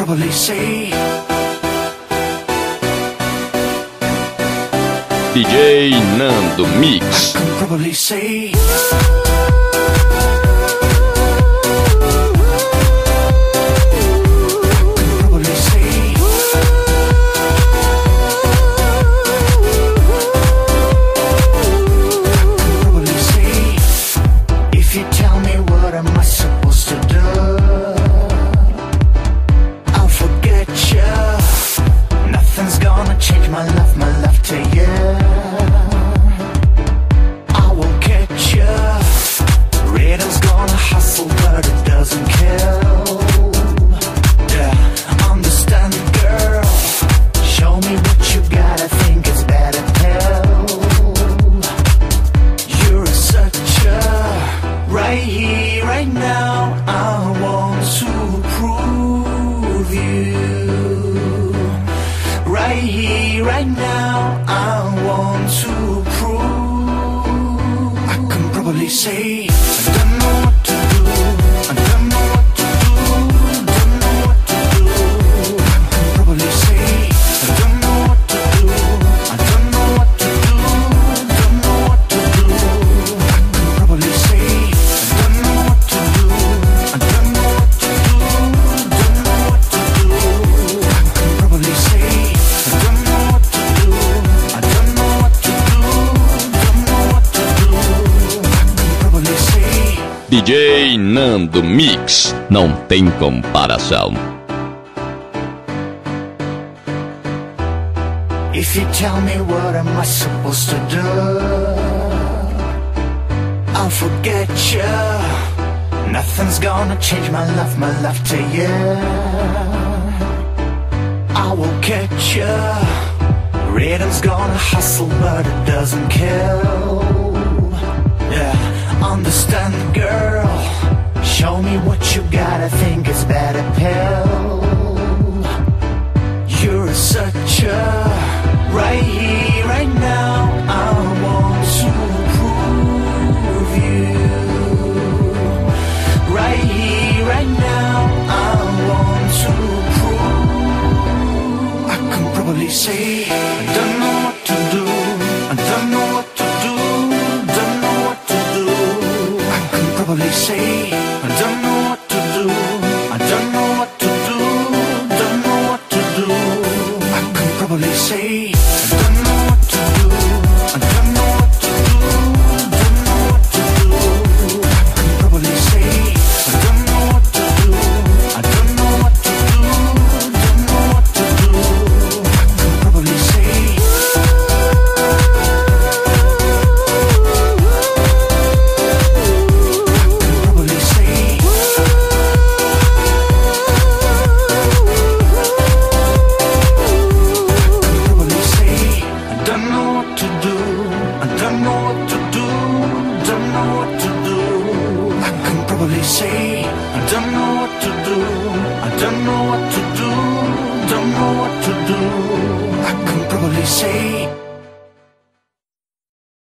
probably say DJ Nando Mix. I can probably say DJ Nando Mix, não tem comparação. If you tell me what am I supposed to do, I'll forget you. Nothing's gonna change my love to you. I will catch you. Rhythm's gonna hustle but it doesn't kill. Yeah, understand girl. Show me what you got, I think it's better pill. You're such a right here, right now, I want to prove you. Right here, right now, I want to prove. I can probably say I don't know what to do. I don't know what to do. Don't know what to do. I can probably say I don't know what to do. I don't know what to do. Don't know what to do. I can probably say I don't know what to do. I don't know what to do. Don't know what to do. I can probably say I don't know what to do. I don't know what to do. Don't know what to do. I can probably say say I don't know what to do. I don't know what to do. Don't know what to do. I can probably say